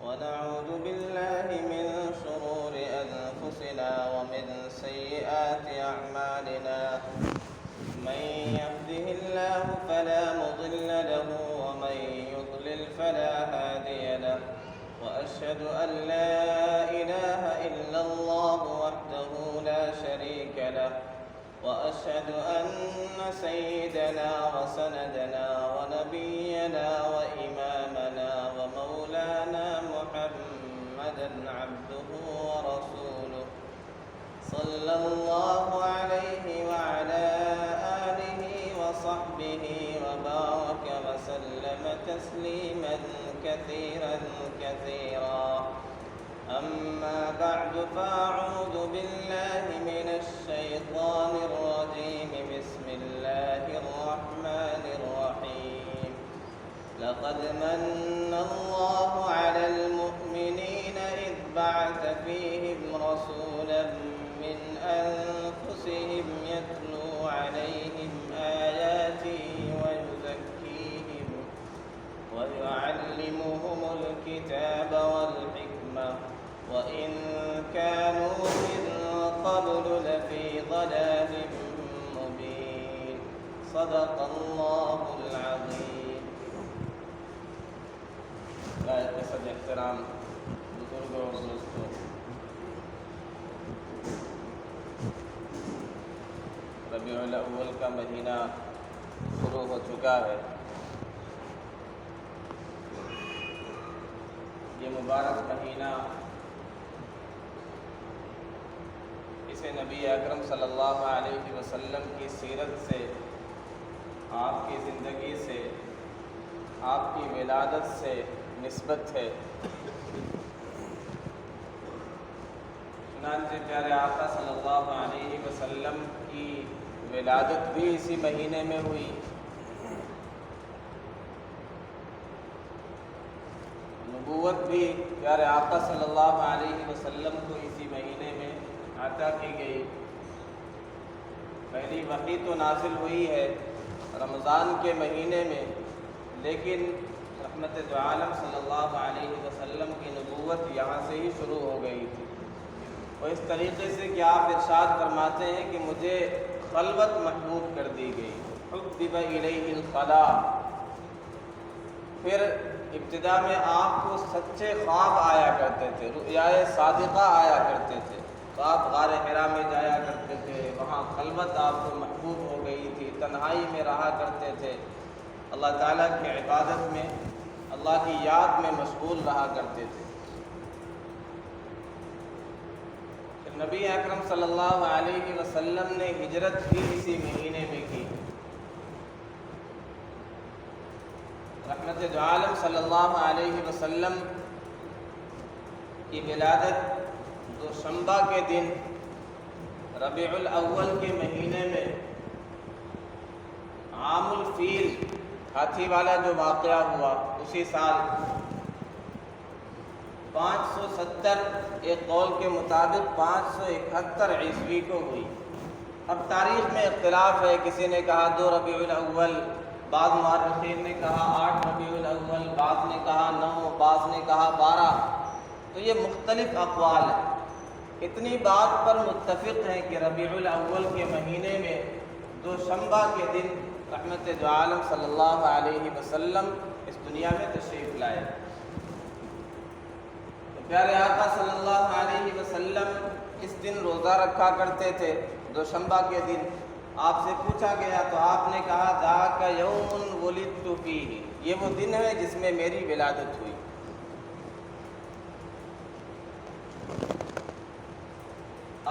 ونعوذ بالله من شرور أنفسنا ومن سيئات أعمالنا من يهده الله فلا مضل له ومن يضلل فلا هادي له وأشهد أن لا إله إلا الله وحده لا شريك له وأشهد أن سيدنا وسندنا ونبينا وإمامنا ومولانا محمدا عبده ورسوله صلى الله عليه وعلى آله وصحبه وبارك وسلم تسليما كثيرا كثيرا. أما بعد فأعوذ بالله من الشيطان الرجيم. بسم الله الرحمن الرحيم. لقد من الله على المؤمنين إذ بعث فيهم رسولا من أنفسهم يتلو عليهم آياته ويزكيهم ويعلمهم الكتاب والحكمة وإن كانوا من قبل لفي ضلال مبين. صدق الله العظيم. لائق صدر احترام بزرگوں اور دوستوں، ربیع الاول کا مہینہ شروع ہو چکا ہے. یہ مبارک مہینہ اسے نبی اکرم صلی اللہ علیہ وسلم کی سیرت سے، آپ کی زندگی سے، آپ کی ولادت سے نسبت ہے. چنانچہ پیارے آقا صلی اللہ علیہ وسلم کی ولادت بھی اسی مہینے میں ہوئی، نبوت بھی پیارے آقا صلی اللہ علیہ وسلم کو اسی مہینے میں عطا کی گئی. پہلی وحی تو نازل ہوئی ہے رمضان کے مہینے میں، لیکن رحمت دو عالم صلی اللہ علیہ وسلم کی نبوت یہاں سے ہی شروع ہو گئی تھی. وہ اس طریقے سے کہ آپ ارشاد فرماتے ہیں کہ مجھے خلوت محبوب کر دی گئی. حبب الیہ الخلاء. پھر ابتدا میں آپ کو سچے خواب آیا کرتے تھے، رؤیائے صادقہ آیا کرتے تھے، تو آپ غار حرا میں جایا کرتے تھے، وہاں خلوت آپ کو محبوب ہو گئی تھی، تنہائی میں رہا کرتے تھے، اللہ تعالیٰ کی عبادت میں، اللہ کی یاد میں مشغول رہا کرتے تھے. پھر نبی اکرم صلی اللہ علیہ وسلم نے ہجرت بھی اسی مہینے میں کی. رحمت دو عالم صلی اللہ علیہ وسلم کی ولادت دوشنبہ کے دن ربیع الاول کے مہینے میں عام الفیل، ہاتھی والا جو واقعہ ہوا، اسی سال 570، ایک قول کے مطابق 571 عیسوی کو ہوئی. اب تاریخ میں اختلاف ہے، کسی نے کہا 2 ربیع الاول، بعض مورخین نے کہا 8 ربیع الاول، بعض نے کہا 9، بعض نے کہا 12. تو یہ مختلف اقوال ہیں. اتنی بات پر متفق ہیں کہ ربیع الاول کے مہینے میں دوشنبہ کے دن رحمت دو عالم صلی اللہ علیہ وسلم اس دنیا میں تشریف لائے. تو پیارے آقا صلی اللہ علیہ وسلم اس دن روزہ رکھا کرتے تھے دوشنبہ کے دن. آپ سے پوچھا گیا تو آپ نے کہا ذاک یوم ولدت فیہ، یہ وہ دن ہے جس میں میری ولادت ہوئی.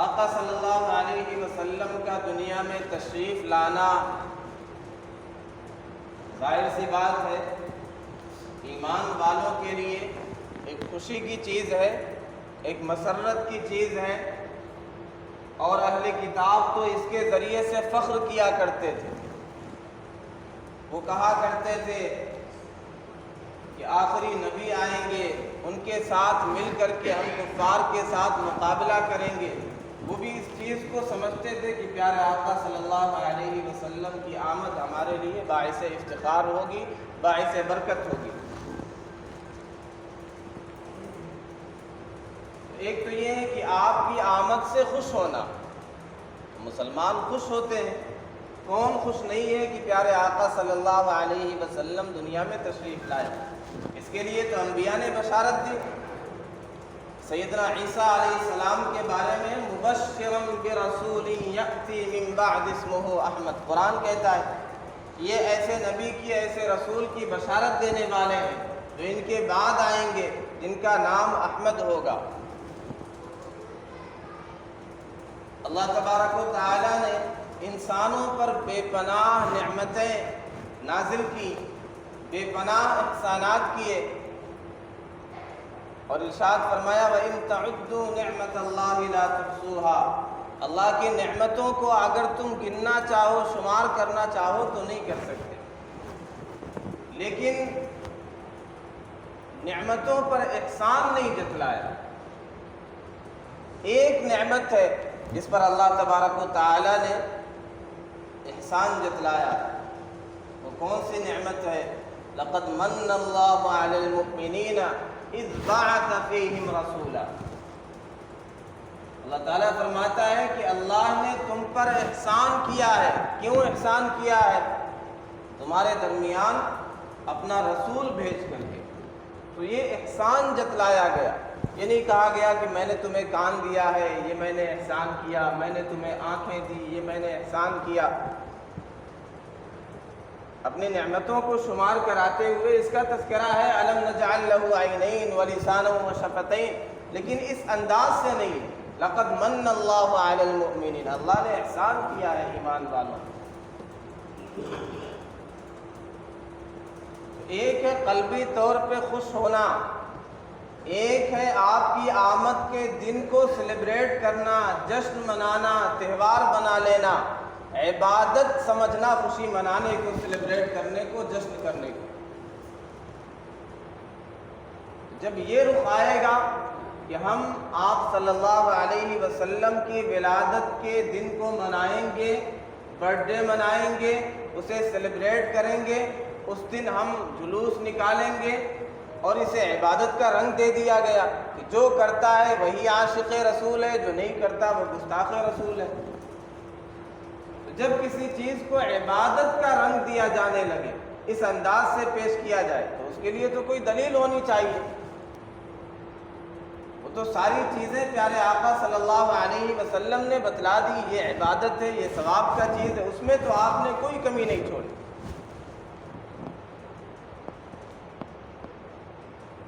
آقا صلی اللہ علیہ وسلم کا دنیا میں تشریف لانا ظاہر سی بات ہے ایمان والوں کے لیے ایک خوشی کی چیز ہے، ایک مسرت کی چیز ہے، اور اہل کتاب تو اس کے ذریعے سے فخر کیا کرتے تھے. وہ کہا کرتے تھے کہ آخری نبی آئیں گے، ان کے ساتھ مل کر کے ہم کفار کے ساتھ مقابلہ کریں گے. وہ بھی اس چیز کو سمجھتے تھے کہ پیارے آقا صلی اللہ علیہ وسلم کی آمد ہمارے لیے باعث افتخار ہوگی، باعث برکت ہوگی. ایک تو یہ ہے کہ آپ کی آمد سے خوش ہونا، مسلمان خوش ہوتے ہیں، کون خوش نہیں ہے کہ پیارے آقا صلی اللہ علیہ وسلم دنیا میں تشریف لائے؟ اس کے لیے تو انبیاء نے بشارت دی۔ سیدنا عیسیٰ علیہ السلام کے بارے میں مبشرا برسول یأتی من بعد اسمہ احمد، قرآن کہتا ہے یہ ایسے نبی کی، ایسے رسول کی بشارت دینے والے ہیں جو ان کے بعد آئیں گے، جن کا نام احمد ہوگا۔ اللہ تبارک و تعالی نے انسانوں پر بے پناہ نعمتیں نازل کی، بے پناہ احسانات کیے، اور ارشاد فرمایا وَإِن تَعُدُّوا نِعْمَةَ اللَّهِ لَا تُحْصُوهَا، اللہ کی نعمتوں کو اگر تم گننا چاہو، شمار کرنا چاہو تو نہیں کر سکتے، لیکن نعمتوں پر احسان نہیں جتلایا۔ ایک نعمت ہے جس پر اللہ تبارک و تعالی نے احسان جتلایا، وہ کون سی نعمت ہے؟ لَقَدْ مَنَّ اللَّهُ عَلَى الْمُؤْمِنِينَ اذ بعث فیہم رسولا، اللہ تعالیٰ فرماتا ہے کہ اللہ نے تم پر احسان کیا ہے۔ کیوں احسان کیا ہے؟ تمہارے درمیان اپنا رسول بھیج کر کے۔ تو یہ احسان جتلایا گیا، یہ نہیں کہا گیا کہ میں نے تمہیں کان دیا ہے، یہ میں نے احسان کیا، میں نے تمہیں آنکھیں دی، یہ میں نے احسان کیا۔ اپنی نعمتوں کو شمار کراتے ہوئے اس کا تذکرہ ہے الم نجعل لہ عینین ولسانا وشفتین، لیکن اس انداز سے نہیں، لقد من اللہ علی المؤمنین، اللہ نے احسان کیا ہے ایمان والوں۔ ایک ہے قلبی طور پہ خوش ہونا، ایک ہے آپ کی آمد کے دن کو سیلیبریٹ کرنا، جشن منانا، تہوار بنا لینا، عبادت سمجھنا، خوشی منانے کو، سیلیبریٹ کرنے کو، جشن کرنے کو۔ جب یہ رخ آئے گا کہ ہم آپ صلی اللہ علیہ وسلم کی ولادت کے دن کو منائیں گے، برتھ ڈے منائیں گے، اسے سیلیبریٹ کریں گے، اس دن ہم جلوس نکالیں گے، اور اسے عبادت کا رنگ دے دیا گیا کہ جو کرتا ہے وہی عاشق رسول ہے، جو نہیں کرتا وہ گستاخ رسول ہے۔ جب کسی چیز کو عبادت کا رنگ دیا جانے لگے، اس انداز سے پیش کیا جائے، تو اس کے لیے تو کوئی دلیل ہونی چاہیے۔ وہ تو ساری چیزیں پیارے آقا صلی اللہ علیہ وسلم نے بتلا دی، یہ عبادت ہے، یہ ثواب کا چیز ہے، اس میں تو آپ نے کوئی کمی نہیں چھوڑی۔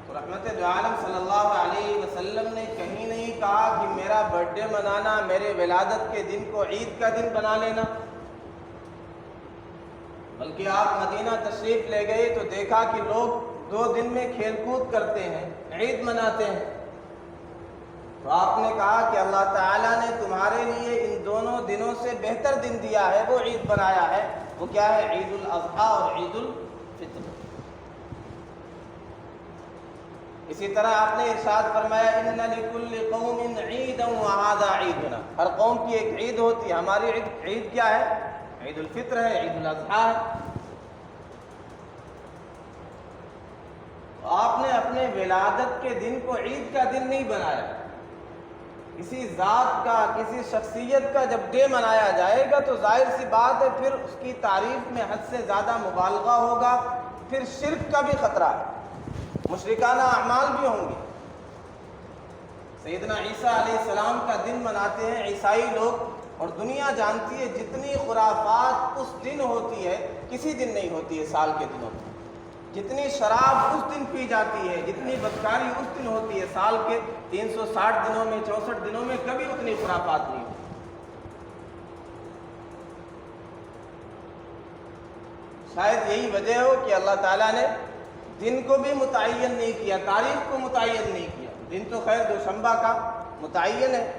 تو رحمت دو عالم صلی اللہ علیہ وسلم نے کہیں نہیں کہا کہ میرا برتھ ڈے منانا، میرے ولادت کے دن کو عید کا دن بنا لینا، بلکہ آپ مدینہ تشریف لے گئے تو دیکھا کہ لوگ 2 دن میں کھیل کود کرتے ہیں، عید مناتے ہیں۔ تو آپ نے کہا کہ اللہ تعالیٰ نے تمہارے لیے ان دونوں دنوں سے بہتر دن دیا ہے، وہ عید بنایا ہے، وہ کیا ہے؟ عید الاضحیٰ اور عید الفطر۔ اسی طرح آپ نے ارشاد فرمایا ان لکل قوم عیدا وہذا عیدنا، ہر قوم کی ایک عید ہوتی ہے، ہماری عید کیا ہے؟ عید الفطر ہے، عید الاضحیٰ ہے۔ آپ نے اپنے ولادت کے دن کو عید کا دن نہیں بنایا۔ کسی ذات کا، کسی شخصیت کا جب ڈے منایا جائے گا تو ظاہر سی بات ہے پھر اس کی تعریف میں حد سے زیادہ مبالغہ ہوگا، پھر شرک کا بھی خطرہ ہے، مشرکانہ اعمال بھی ہوں گے۔ سیدنا عیسیٰ علیہ السلام کا دن مناتے ہیں عیسائی لوگ، اور دنیا جانتی ہے جتنی خرافات اس دن ہوتی ہے کسی دن نہیں ہوتی ہے سال کے دنوں میں، جتنی شراب اس دن پی جاتی ہے، جتنی بدکاری اس دن ہوتی ہے، سال کے 360 دنوں میں، 64 دنوں میں کبھی اتنی خرافات نہیں ہوتی۔ شاید یہی وجہ ہو کہ اللہ تعالیٰ نے دن کو بھی متعین نہیں کیا، تاریخ کو متعین نہیں کیا۔ دن تو خیر دوشنبہ کا متعین ہے،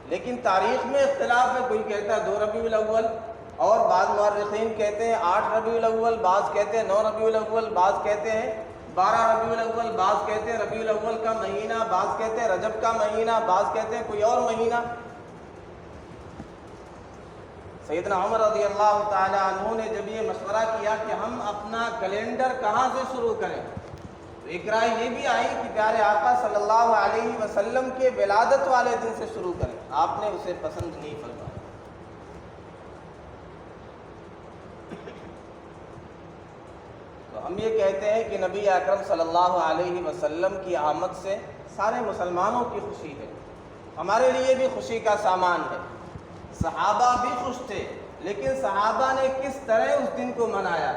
لیکن تاریخ میں اختلاف ہے، کوئی کہتا ہے 2 ربیع الاول، اور بعض مورخین کہتے ہیں 8 ربیع الاول، بعض کہتے ہیں 9 ربیع الاول، بعض کہتے ہیں 12 ربیع الاول، بعض کہتے ہیں ربیع الاول کا مہینہ، بعض کہتے ہیں رجب کا مہینہ، بعض کہتے ہیں کوئی اور مہینہ۔ سیدنا عمر رضی اللہ تعالی عنہ نے جب یہ مشورہ کیا کہ ہم اپنا کیلنڈر کہاں سے شروع کریں، تو ایک رائے یہ بھی آئی کہ پیارے آقا صلی اللہ علیہ وسلم کے ولادت والے دن سے شروع کریں، آپ نے اسے پسند نہیں فرمایا۔ تو ہم یہ کہتے ہیں کہ نبی اکرم صلی اللہ علیہ وسلم کی آمد سے سارے مسلمانوں کی خوشی ہے، ہمارے لیے بھی خوشی کا سامان ہے۔ صحابہ بھی خوش تھے، لیکن صحابہ نے کس طرح اس دن کو منایا،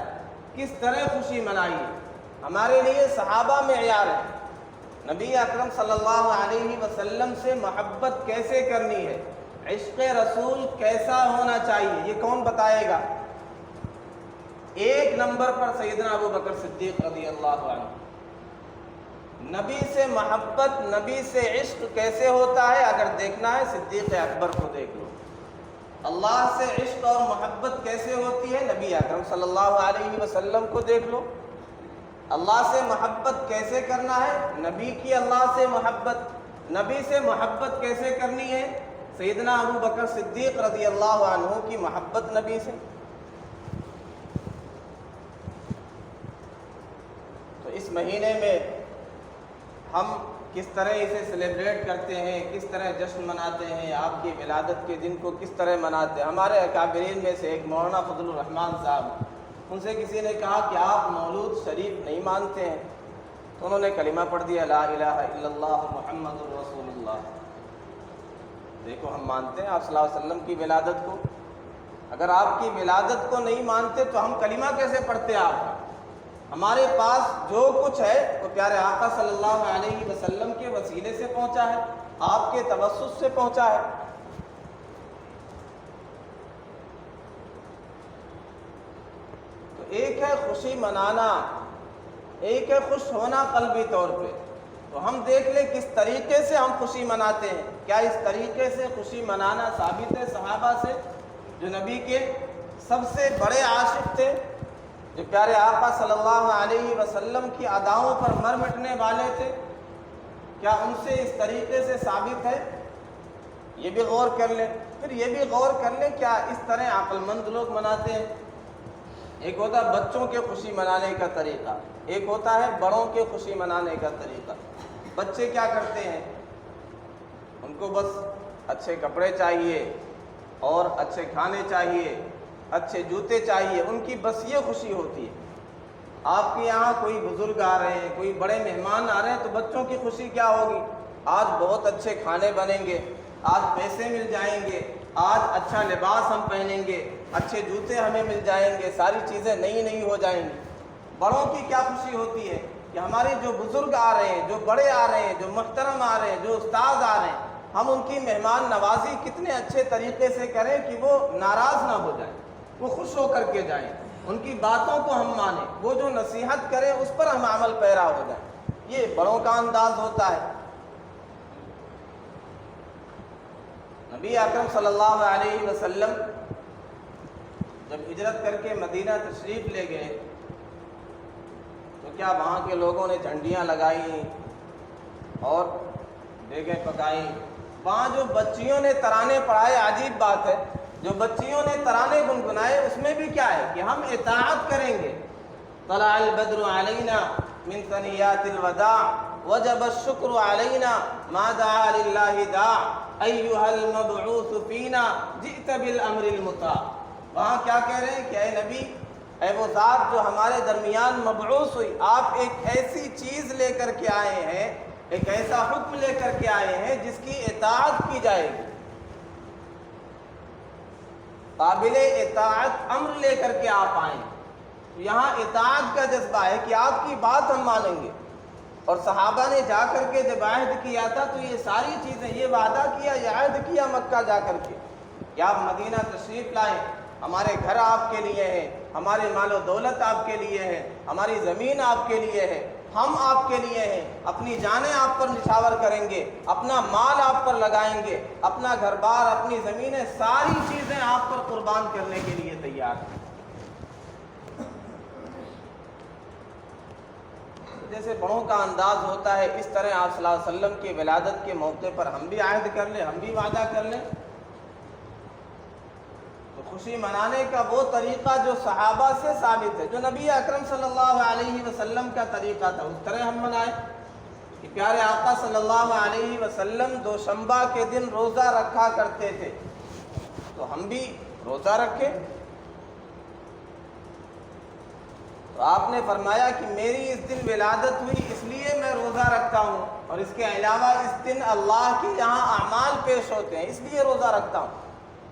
کس طرح خوشی منائی، ہمارے لیے صحابہ معیار ہے۔ نبی اکرم صلی اللہ علیہ وسلم سے محبت کیسے کرنی ہے، عشق رسول کیسا ہونا چاہیے، یہ کون بتائے گا؟ ایک نمبر پر سیدنا ابو بکر صدیق رضی اللہ عنہ۔ نبی سے محبت، نبی سے عشق کیسے ہوتا ہے اگر دیکھنا ہے صدیق اکبر کو دیکھ لو۔ اللہ سے عشق اور محبت کیسے ہوتی ہے نبی اکرم صلی اللہ علیہ وسلم کو دیکھ لو۔ اللہ سے محبت کیسے کرنا ہے، نبی کی اللہ سے محبت، نبی سے محبت کیسے کرنی ہے، سیدنا ابو بکر صدیق رضی اللہ عنہ کی محبت نبی سے۔ تو اس مہینے میں ہم کس طرح اسے سیلیبریٹ کرتے ہیں، کس طرح جشن مناتے ہیں، آپ کی ولادت کے دن کو کس طرح مناتے ہیں۔ ہمارے اکابرین میں سے ایک مولانا فضل الرحمان صاحب، ان سے کسی نے کہا کہ آپ مولود شریف نہیں مانتے ہیں، تو انہوں نے کلمہ پڑھ دیا، لا الہ الا اللہ محمد الرسول اللہ۔ دیکھو ہم مانتے ہیں آپ صلی اللہ علیہ وسلم کی ولادت کو، اگر آپ کی ولادت کو نہیں مانتے تو ہم کلمہ کیسے پڑھتے آپ کا؟ ہمارے پاس جو کچھ ہے وہ پیارے آقا صلی اللہ علیہ وسلم کے وسیلے سے پہنچا ہے، آپ کے توسط سے پہنچا ہے۔ تو ایک ہے خوشی منانا، ایک ہے خوش ہونا قلبی طور پہ۔ تو ہم دیکھ لیں کس طریقے سے ہم خوشی مناتے ہیں، کیا اس طریقے سے خوشی منانا ثابت ہے صحابہ سے جو نبی کے سب سے بڑے عاشق تھے، جو پیارے آقا صلی اللہ علیہ وسلم کی اداؤں پر مر مٹنے والے تھے، کیا ان سے اس طریقے سے ثابت ہے؟ یہ بھی غور کر لیں۔ پھر یہ بھی غور کر لیں کیا اس طرح عقل مند لوگ مناتے ہیں؟ ایک ہوتا ہے بچوں کے خوشی منانے کا طریقہ، ایک ہوتا ہے بڑوں کے خوشی منانے کا طریقہ۔ بچے کیا کرتے ہیں، ان کو بس اچھے کپڑے چاہیے اور اچھے کھانے چاہیے، اچھے جوتے چاہیے، ان کی بس یہ خوشی ہوتی ہے۔ آپ کے یہاں کوئی بزرگ آ رہے ہیں، کوئی بڑے مہمان آ رہے ہیں، تو بچوں کی خوشی کیا ہوگی؟ آج بہت اچھے کھانے بنیں گے، آج پیسے مل جائیں گے، آج اچھا لباس ہم پہنیں گے، اچھے جوتے ہمیں مل جائیں گے، ساری چیزیں نئی نئی ہو جائیں گی۔ بڑوں کی کیا خوشی ہوتی ہے کہ ہمارے جو بزرگ آ رہے ہیں، جو بڑے آ رہے ہیں، جو محترم آ رہے ہیں، جو استاد آ رہے ہیں، ہم ان کی مہمان نوازی کتنے اچھے طریقے سے کریں کہ وہ ناراض نہ ہو جائیں، وہ خوش ہو کر کے جائیں، ان کی باتوں کو ہم مانیں، وہ جو نصیحت کریں اس پر ہم عمل پیرا ہو جائیں۔ یہ بڑوں کا انداز ہوتا ہے۔ نبی اکرم صلی اللہ علیہ وسلم جب ہجرت کر کے مدینہ تشریف لے گئے تو کیا وہاں کے لوگوں نے جھنڈیاں لگائیں اور دیگیں پکائیں؟ وہاں جو بچیوں نے ترانے پڑھائے، عجیب بات ہے، جو بچیوں نے ترانے گنگنائے اس میں بھی کیا ہے کہ ہم اطاعت کریں گے۔ طلع البدر علینا من ثنیات الوداع وجب الشکر علینا ما دعا للہ داع ایہا المبعوث فینا جئت بالامر المطاع۔ وہاں کیا کہہ رہے ہیں کہ اے نبی، اے وہ ذات جو ہمارے درمیان مبعوث ہوئی، آپ ایک ایسی چیز لے کر کے آئے ہیں، ایک ایسا حکم لے کر کے آئے ہیں جس کی اطاعت کی جائے گی، قابل اطاعت امر لے کر کے آپ آئیں۔ یہاں اطاعت کا جذبہ ہے کہ آپ کی بات ہم مانیں گے۔ اور صحابہ نے جا کر کے جب عہد کیا تھا تو یہ ساری چیزیں، یہ وعدہ کیا، یہ عہد کیا مکہ جا کر کے کہ آپ مدینہ تشریف لائیں، ہمارے گھر آپ کے لیے ہیں، ہمارے مال و دولت آپ کے لیے ہے، ہماری زمین آپ کے لیے ہے، ہم آپ کے لیے ہیں، اپنی جانیں آپ پر نچھاور کریں گے، اپنا مال آپ پر لگائیں گے، اپنا گھر بار، اپنی زمینیں، ساری چیزیں آپ پر قربان کرنے کے لیے تیار ہیں۔ جیسے بڑوں کا انداز ہوتا ہے، اس طرح آپ صلی اللہ علیہ وسلم کی ولادت کے موقع پر ہم بھی عہد کر لیں، ہم بھی وعدہ کر لیں۔ تو خوشی منانے کا وہ طریقہ جو صحابہ سے ثابت ہے، جو نبی اکرم صلی اللہ علیہ وسلم کا طریقہ تھا، اس طرح ہم منائیں کہ پیارے آقا صلی اللہ علیہ وسلم دوشنبہ کے دن روزہ رکھا کرتے تھے، تو ہم بھی روزہ رکھیں۔ تو آپ نے فرمایا کہ میری اس دن ولادت ہوئی اس لیے میں روزہ رکھتا ہوں، اور اس کے علاوہ اس دن اللہ کے یہاں اعمال پیش ہوتے ہیں، اس لیے روزہ رکھتا ہوں۔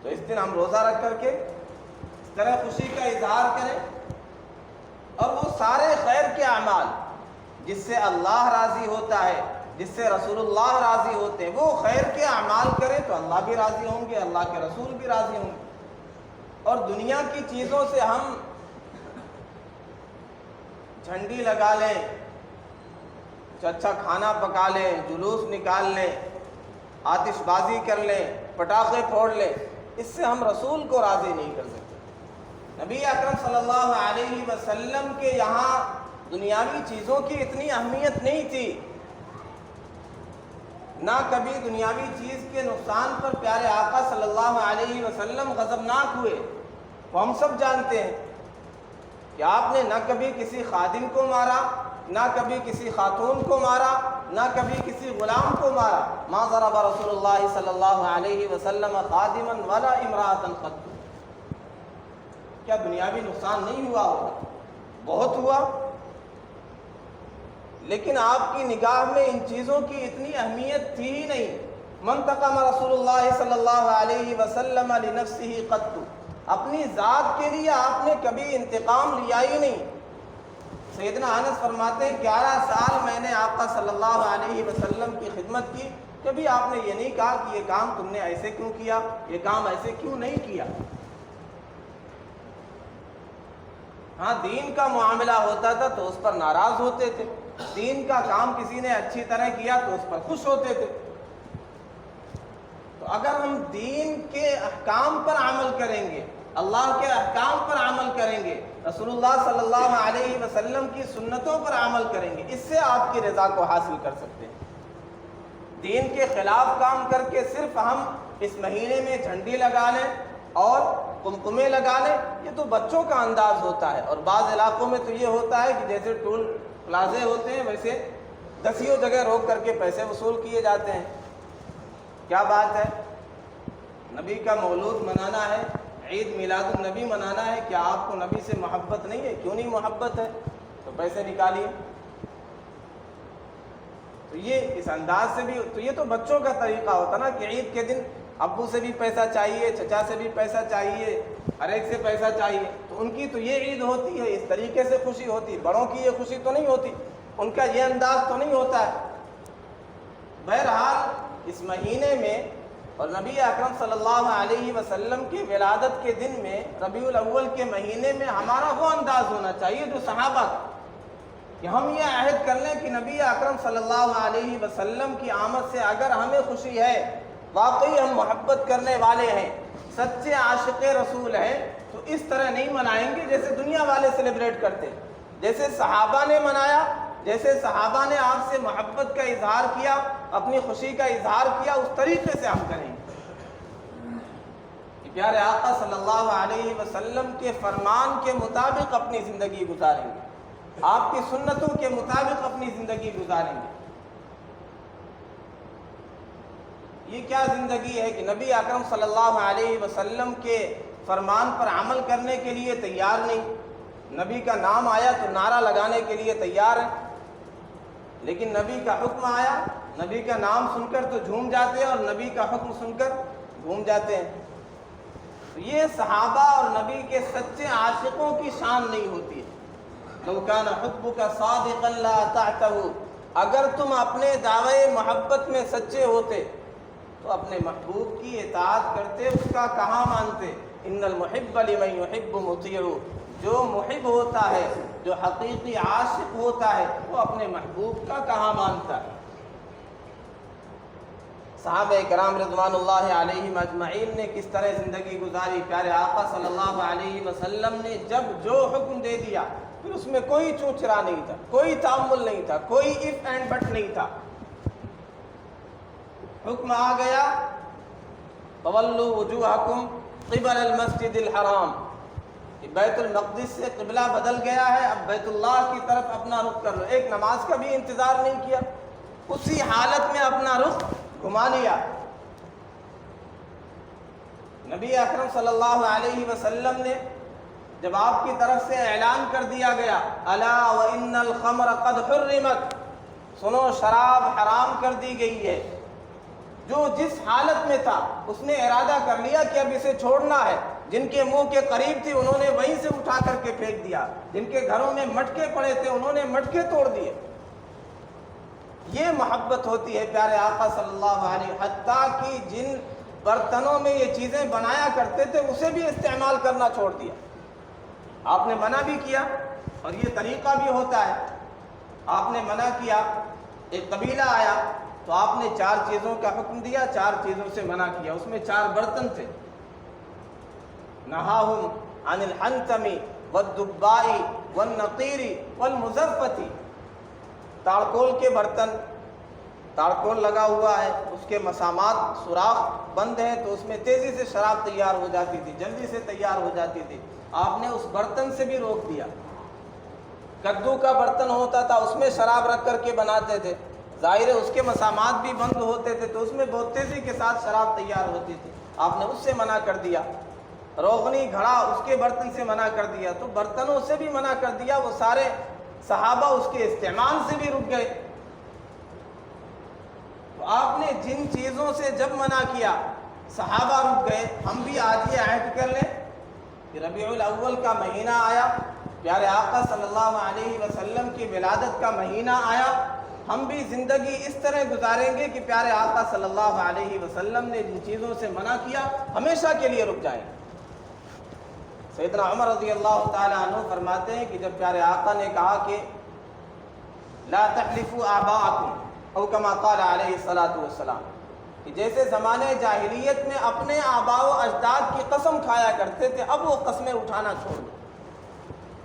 تو اس دن ہم روزہ رکھ کر کے اس طرح خوشی کا اظہار کریں، اور وہ سارے خیر کے اعمال جس سے اللہ راضی ہوتا ہے، جس سے رسول اللہ راضی ہوتے ہیں، وہ خیر کے اعمال کریں تو اللہ بھی راضی ہوں گے، اللہ کے رسول بھی راضی ہوں گے۔ اور دنیا کی چیزوں سے ہم جھنڈی لگا لیں، اچھا کھانا پکا لیں، جلوس نکال لیں، آتش بازی کر لیں، پٹاخے پھوڑ لیں، اس سے ہم رسول کو راضی نہیں کر سکتے۔ نبی اکرم صلی اللہ علیہ وسلم کے یہاں دنیاوی چیزوں کی اتنی اہمیت نہیں تھی، نہ کبھی دنیاوی چیز کے نقصان پر پیارے آقا صلی اللہ علیہ وسلم غضبناک ہوئے۔ وہ ہم سب جانتے ہیں کہ آپ نے نہ کبھی کسی خادم کو مارا، نہ کبھی کسی خاتون کو مارا، نہ کبھی کسی غلام کو مارا۔ ما ضرب رسول اللہ صلی اللہ علیہ وسلم خادما ولا امرأة قط۔ کیا دنیاوی نقصان نہیں ہوا ہوگا؟ بہت ہوا، لیکن آپ کی نگاہ میں ان چیزوں کی اتنی اہمیت تھی ہی نہیں۔ منتقم رسول اللہ صلی اللہ علیہ وسلم لنفسہ قط۔ اپنی ذات کے لیے آپ نے کبھی انتقام لیا ہی نہیں۔ سیدنا انس فرماتے ہیں 11 سال میں نے آقا صلی اللہ علیہ وسلم کی خدمت کی، کبھی آپ نے یہ نہیں کہا کہ یہ کام تم نے ایسے کیوں کیا، یہ کام ایسے کیوں نہیں کیا۔ ہاں دین کا معاملہ ہوتا تھا تو اس پر ناراض ہوتے تھے، دین کا کام کسی نے اچھی طرح کیا تو اس پر خوش ہوتے تھے۔ تو اگر ہم دین کے احکام پر عمل کریں گے، اللہ کے احکام پر عمل کریں گے، رسول اللہ صلی اللہ علیہ وسلم کی سنتوں پر عمل کریں گے، اس سے آپ کی رضا کو حاصل کر سکتے ہیں۔ دین کے خلاف کام کر کے صرف ہم اس مہینے میں جھنڈی لگا لیں اور قمقمے لگا لیں، یہ تو بچوں کا انداز ہوتا ہے۔ اور بعض علاقوں میں تو یہ ہوتا ہے کہ جیسے ٹول پلازے ہوتے ہیں ویسے دسیوں جگہ روک کر کے پیسے وصول کیے جاتے ہیں۔ کیا بات ہے؟ نبی کا مولود منانا ہے، عید میلاد النبی منانا ہے، کیا آپ کو نبی سے محبت نہیں ہے؟ کیوں نہیں محبت ہے؟ تو پیسے نکالیے۔ تو یہ اس انداز سے بھی، تو یہ تو بچوں کا طریقہ ہوتا نا کہ عید کے دن ابو سے بھی پیسہ چاہیے، چچا سے بھی پیسہ چاہیے، ہر ایک سے پیسہ چاہیے۔ تو ان کی تو یہ عید ہوتی ہے، اس طریقے سے خوشی ہوتی ہے، بڑوں کی یہ خوشی تو نہیں ہوتی، ان کا یہ انداز تو نہیں ہوتا ہے۔ بہرحال اس مہینے میں اور نبی اکرم صلی اللہ علیہ وسلم کی ولادت کے دن میں ربیع الاول کے مہینے میں ہمارا وہ انداز ہونا چاہیے جو صحابہ کا، کہ ہم یہ عہد کر لیں کہ نبی اکرم صلی اللہ علیہ وسلم کی آمد سے اگر ہمیں خوشی ہے، واقعی ہم محبت کرنے والے ہیں، سچے عاشق رسول ہیں، تو اس طرح نہیں منائیں گے جیسے دنیا والے سیلیبریٹ کرتے، جیسے صحابہ نے منایا، جیسے صحابہ نے آپ سے محبت کا اظہار کیا، اپنی خوشی کا اظہار کیا، اس طریقے سے ہم کریں گے کہ پیارے آقا صلی اللہ علیہ وسلم کے فرمان کے مطابق اپنی زندگی گزاریں گے، آپ کی سنتوں کے مطابق اپنی زندگی گزاریں گے۔ یہ کیا زندگی ہے کہ نبی اکرم صلی اللہ علیہ وسلم کے فرمان پر عمل کرنے کے لیے تیار نہیں، نبی کا نام آیا تو نعرہ لگانے کے لیے تیار ہے، لیکن نبی کا حکم آیا، نبی کا نام سن کر تو جھوم جاتے ہیں اور نبی کا حکم سن کر گھوم جاتے ہیں۔ تو یہ صحابہ اور نبی کے سچے عاشقوں کی شان نہیں ہوتی ہے۔ لو کان حبک صادقا لاطعته، اگر تم اپنے دعوے محبت میں سچے ہوتے تو اپنے محبوب کی اطاعت کرتے، اس کا کہاں مانتے۔ ان المحب لمن يحب مطیع، جو محب ہوتا ہے، جو حقیقی عاشق ہوتا ہے، وہ اپنے محبوب کا کہاں مانتا ہے۔ صحابہ کرام رضوان اللہ علیہم اجمعین نے کس طرح زندگی گزاری، پیارے آقا صلی اللہ علیہ وسلم نے جب جو حکم دے دیا پھر اس میں کوئی چوچرا نہیں تھا، کوئی تعمل نہیں تھا، کوئی اف اینڈ بٹ نہیں تھا۔ حکم آ گیا فَوَلُّوا وُجُوهَكُمْ قبل المسجد الحرام، بیت المقدس سے قبلہ بدل گیا ہے، اب بیت اللہ کی طرف اپنا رخ کر لو۔ ایک نماز کا بھی انتظار نہیں کیا، اسی حالت میں اپنا رخ گھما لیا۔ نبی اکرم صلی اللہ علیہ وسلم نے جب آپ کی طرف سے اعلان کر دیا گیا الا وان الخمر قد حرمت، سنو شراب حرام کر دی گئی ہے، جو جس حالت میں تھا اس نے ارادہ کر لیا کہ اب اسے چھوڑنا ہے۔ جن کے منہ کے قریب تھی انہوں نے وہیں سے اٹھا کر کے پھینک دیا، جن کے گھروں میں مٹکے پڑے تھے انہوں نے مٹکے توڑ دیے۔ یہ محبت ہوتی ہے پیارے آقا صلی اللہ علیہ وسلم، حتیٰ کہ جن برتنوں میں یہ چیزیں بنایا کرتے تھے اسے بھی استعمال کرنا چھوڑ دیا۔ آپ نے منع بھی کیا، اور یہ طریقہ بھی ہوتا ہے، آپ نے منع کیا، ایک قبیلہ آیا تو آپ نے 4 چیزوں کا حکم دیا، 4 چیزوں سے منع کیا، اس میں 4 برتن تھے۔ نہاہم عن الحنتم والدباء والنقیر والمزفت، تاڑکول کے برتن، تاڑکول لگا ہوا ہے، اس کے مسامات سوراخ بند ہیں تو اس میں تیزی سے شراب تیار ہو جاتی تھی، جلدی سے تیار ہو جاتی تھی، آپ نے اس برتن سے بھی روک دیا۔ کدو کا برتن ہوتا تھا، اس میں شراب رکھ کر کے بناتے تھے، ظاہر ہے اس کے مسامات بھی بند ہوتے تھے تو اس میں بہت تیزی کے ساتھ شراب تیار ہوتی تھی، آپ نے اس سے منع کر دیا۔ روغنی گھڑا اس کے برتن سے منع کر دیا، تو برتنوں سے بھی منع کر دیا، وہ سارے صحابہ اس کے استعمال سے بھی رک گئے۔ تو آپ نے جن چیزوں سے جب منع کیا صحابہ رک گئے، ہم بھی آج یہ عہد کر لیں کہ ربیع الاول کا مہینہ آیا، پیارے آقا صلی اللہ علیہ وسلم کی ولادت کا مہینہ آیا، ہم بھی زندگی اس طرح گزاریں گے کہ پیارے آقا صلی اللہ علیہ وسلم نے جن چیزوں سے منع کیا ہمیشہ کے لیے رک جائیں۔ سیدنا عمر رضی اللہ تعالی عنہ فرماتے ہیں کہ جب پیارے آقا نے کہا کہ لا تحلفوا آباءکم او کما قال علیہ الصلوۃ والسلام، کہ جیسے زمانے جاہلیت میں اپنے آباء و اجداد کی قسم کھایا کرتے تھے اب وہ قسمیں اٹھانا چھوڑ دو۔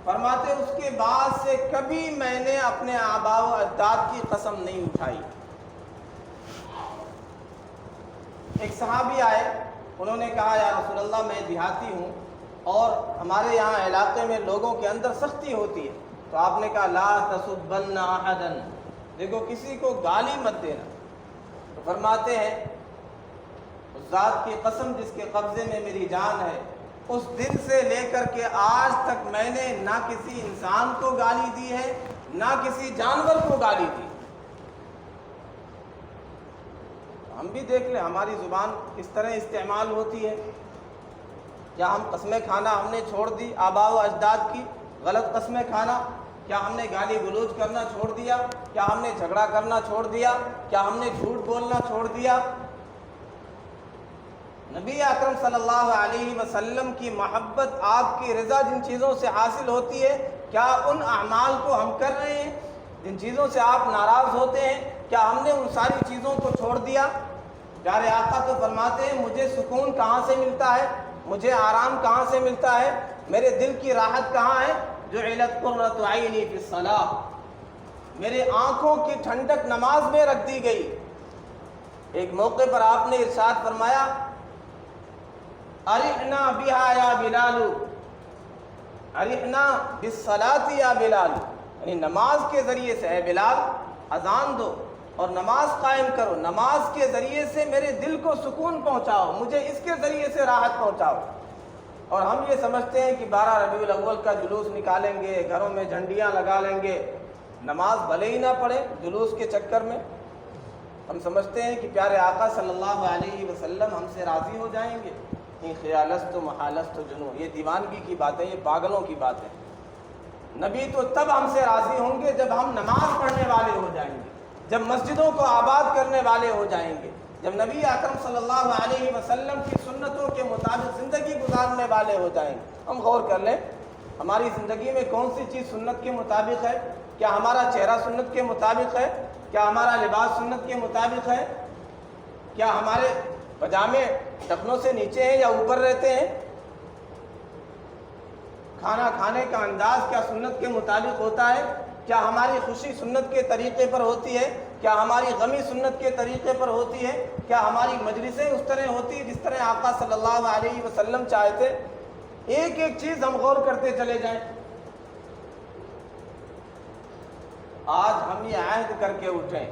فرماتے اس کے بعد سے کبھی میں نے اپنے آباء و اجداد کی قسم نہیں اٹھائی۔ ایک صحابی آئے، انہوں نے کہا یا رسول اللہ میں دیہاتی ہوں اور ہمارے یہاں علاقے میں لوگوں کے اندر سختی ہوتی ہے، تو آپ نے کہا لا تسبن احدا، دیکھو کسی کو گالی مت دینا۔ تو فرماتے ہیں اس ذات کی قسم جس کے قبضے میں میری جان ہے، اس دن سے لے کر کے آج تک میں نے نہ کسی انسان کو گالی دی ہے نہ کسی جانور کو گالی دی۔ ہم بھی دیکھ لیں ہماری زبان کس طرح استعمال ہوتی ہے، کیا ہم قسمیں کھانا ہم نے چھوڑ دی آباء و اجداد کی، غلط قسمیں کھانا؟ کیا ہم نے گالی گلوچ کرنا چھوڑ دیا؟ کیا ہم نے جھگڑا کرنا چھوڑ دیا؟ کیا ہم نے جھوٹ بولنا چھوڑ دیا؟ نبی اکرم صلی اللہ علیہ وسلم کی محبت، آپ کی رضا جن چیزوں سے حاصل ہوتی ہے، کیا ان اعمال کو ہم کر رہے ہیں؟ جن چیزوں سے آپ ناراض ہوتے ہیں کیا ہم نے ان ساری چیزوں کو چھوڑ دیا؟ پیارے آقا تو فرماتے ہیں مجھے سکون کہاں سے ملتا ہے، مجھے آرام کہاں سے ملتا ہے، میرے دل کی راحت کہاں ہے؟ جعلت قرۃ عینی فی الصلاۃ، میرے آنکھوں کی ٹھنڈک نماز میں رکھ دی گئی۔ ایک موقع پر آپ نے ارشاد فرمایا ارحنا بہا یا بلال، ارحنا بالصلاۃ یا بلال، یعنی نماز کے ذریعے سے اے بلال اذان دو اور نماز قائم کرو، نماز کے ذریعے سے میرے دل کو سکون پہنچاؤ، مجھے اس کے ذریعے سے راحت پہنچاؤ۔ اور ہم یہ سمجھتے ہیں کہ 12 ربیع الاول کا جلوس نکالیں گے، گھروں میں جھنڈیاں لگا لیں گے، نماز بھلے ہی نہ پڑھے جلوس کے چکر میں، ہم سمجھتے ہیں کہ پیارے آقا صلی اللہ علیہ وسلم ہم سے راضی ہو جائیں گے۔ خیالست و محالست و جنو، یہ دیوانگی کی باتیں، یہ پاگلوں کی باتیں۔ نبی تو تب ہم سے راضی ہوں گے جب ہم نماز پڑھنے والے ہو جائیں گے، جب مسجدوں کو آباد کرنے والے ہو جائیں گے، جب نبی اکرم صلی اللہ علیہ وسلم کی سنتوں کے مطابق زندگی گزارنے والے ہو جائیں گے۔ ہم غور کر لیں ہماری زندگی میں کون سی چیز سنت کے مطابق ہے؟ کیا ہمارا چہرہ سنت کے مطابق ہے؟ کیا ہمارا لباس سنت کے مطابق ہے؟ کیا ہمارے پجامے ٹخنوں سے نیچے ہیں یا اوپر رہتے ہیں؟ کھانا کھانے کا انداز کیا سنت کے مطابق ہوتا ہے؟ کیا ہماری خوشی سنت کے طریقے پر ہوتی ہے؟ کیا ہماری غمی سنت کے طریقے پر ہوتی ہے؟ کیا ہماری مجلسیں اس طرح ہوتی ہیں جس طرح آقا صلی اللہ علیہ وسلم چاہتے؟ ایک ایک چیز ہم غور کرتے چلے جائیں۔ آج ہم یہ عہد کر کے اٹھیں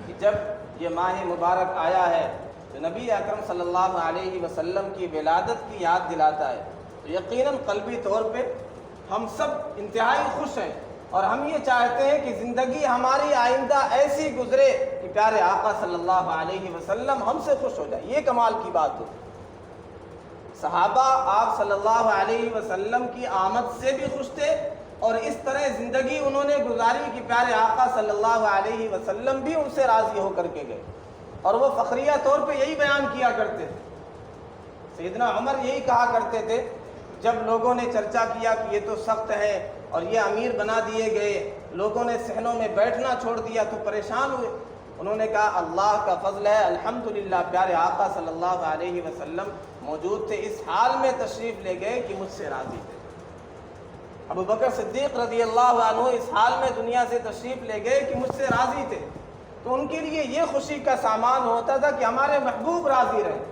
کہ جب یہ ماہ مبارک آیا ہے تو نبی اکرم صلی اللہ علیہ وسلم کی ولادت کی یاد دلاتا ہے، تو یقیناً قلبی طور پہ ہم سب انتہائی خوش ہیں، اور ہم یہ چاہتے ہیں کہ زندگی ہماری آئندہ ایسی گزرے کہ پیارے آقا صلی اللہ علیہ وسلم ہم سے خوش ہو جائے۔ یہ کمال کی بات ہو۔ صحابہ آپ صلی اللہ علیہ وسلم کی آمد سے بھی خوش تھے، اور اس طرح زندگی انہوں نے گزاری کہ پیارے آقا صلی اللہ علیہ وسلم بھی ان سے راضی ہو کر کے گئے، اور وہ فخریہ طور پہ یہی بیان کیا کرتے تھے۔ سیدنا عمر یہی کہا کرتے تھے جب لوگوں نے چرچا کیا کہ یہ تو سخت ہے اور یہ امیر بنا دیے گئے، لوگوں نے صحنوں میں بیٹھنا چھوڑ دیا تو پریشان ہوئے، انہوں نے کہا اللہ کا فضل ہے، الحمدللہ پیارے آقا صلی اللہ علیہ وسلم موجود تھے، اس حال میں تشریف لے گئے کہ مجھ سے راضی تھے۔ ابو بکر صدیق رضی اللہ عنہ اس حال میں دنیا سے تشریف لے گئے کہ مجھ سے راضی تھے، تو ان کے لیے یہ خوشی کا سامان ہوتا تھا کہ ہمارے محبوب راضی رہے۔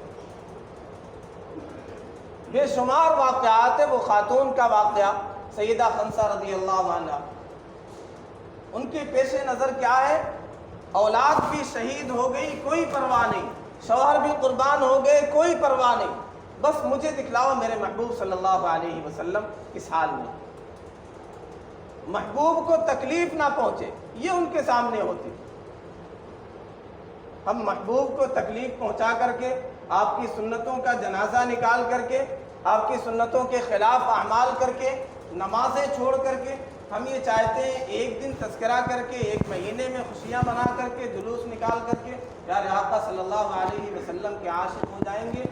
بے شمار واقعات ہے، وہ خاتون کا واقعہ سیدہ خنسہ رضی اللہ عنہ، ان کے پیش نظر کیا ہے؟ اولاد بھی شہید ہو گئی کوئی پرواہ نہیں، شوہر بھی قربان ہو گئے کوئی پرواہ نہیں، بس مجھے دکھلاؤ میرے محبوب صلی اللہ علیہ وسلم اس حال میں، محبوب کو تکلیف نہ پہنچے، یہ ان کے سامنے ہوتی۔ ہم محبوب کو تکلیف پہنچا کر کے، آپ کی سنتوں کا جنازہ نکال کر کے، آپ کی سنتوں کے خلاف اعمال کر کے، نمازیں چھوڑ کر کے، ہم یہ چاہتے ہیں ایک دن تذکرہ کر کے، ایک مہینے میں خوشیاں منا کر کے، جلوس نکال کر کے پیارے آقا صلی اللہ علیہ وسلم کے عاشق ہو جائیں گے۔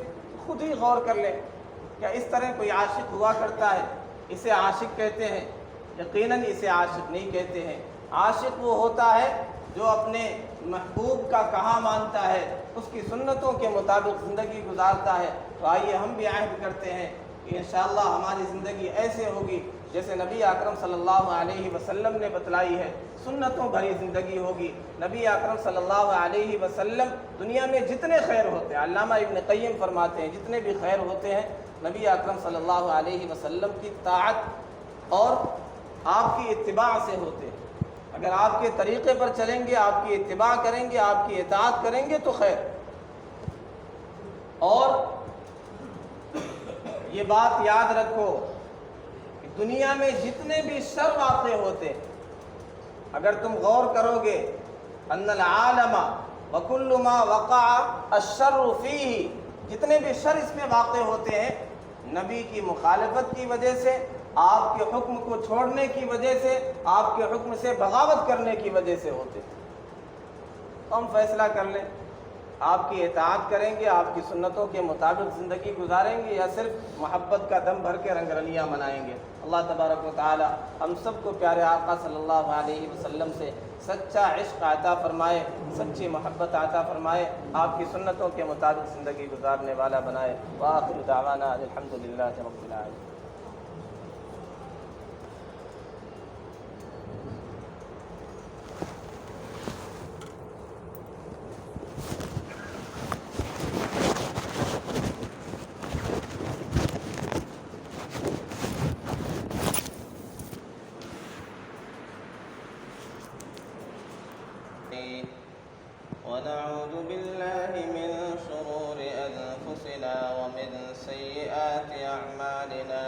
خود ہی غور کر لیں، کیا اس طرح کوئی عاشق ہوا کرتا ہے؟ اسے عاشق کہتے ہیں؟ یقیناً اسے عاشق نہیں کہتے ہیں۔ عاشق وہ ہوتا ہے جو اپنے محبوب کا کہا مانتا ہے، اس کی سنتوں کے مطابق زندگی گزارتا ہے۔ تو آئیے ہم بھی عہد کرتے ہیں کہ انشاءاللہ ہماری زندگی ایسے ہوگی جیسے نبی اکرم صلی اللہ علیہ وسلم نے بتلائی ہے، سنتوں بھری زندگی ہوگی۔ نبی اکرم صلی اللہ علیہ وسلم دنیا میں جتنے خیر ہوتے ہیں، علامہ ابن قیم فرماتے ہیں جتنے بھی خیر ہوتے ہیں نبی اکرم صلی اللہ علیہ وسلم کی طاعت اور آپ کی اتباع سے ہوتے ہیں۔ اگر آپ کے طریقے پر چلیں گے، آپ کی اتباع کریں گے، آپ کی اطاعت کریں گے تو خیر۔ اور یہ بات یاد رکھو کہ دنیا میں جتنے بھی شر واقع ہوتے، اگر تم غور کرو گے، ان العالم وکل ما وقع الشر فیہ، جتنے بھی شر اس میں واقع ہوتے ہیں نبی کی مخالفت کی وجہ سے، آپ کے حکم کو چھوڑنے کی وجہ سے، آپ کے حکم سے بغاوت کرنے کی وجہ سے ہوتے۔ تو ہم فیصلہ کر لیں، آپ کی اطاعت کریں گے، آپ کی سنتوں کے مطابق زندگی گزاریں گے، یا صرف محبت کا دم بھر کے رنگ رلیاں منائیں گے۔ اللہ تبارک و تعالی ہم سب کو پیارے آقا صلی اللہ علیہ وسلم سے سچا عشق عطا فرمائے، سچی محبت عطا فرمائے، آپ کی سنتوں کے مطابق زندگی گزارنے والا بنائے۔ وآخر دعوانا الحمدللہ رب العالمین۔ ونعوذ بالله من شرور أنفسنا ومن سيئات أعمالنا،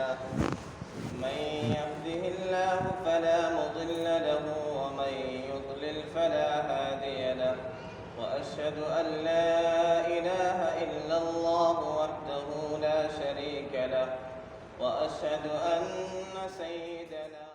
من يهده الله فلا مضل له ومن يضلل فلا هادي له، وأشهد أن لا إله إلا الله وحده لا شريك له، وأشهد أن سيدنا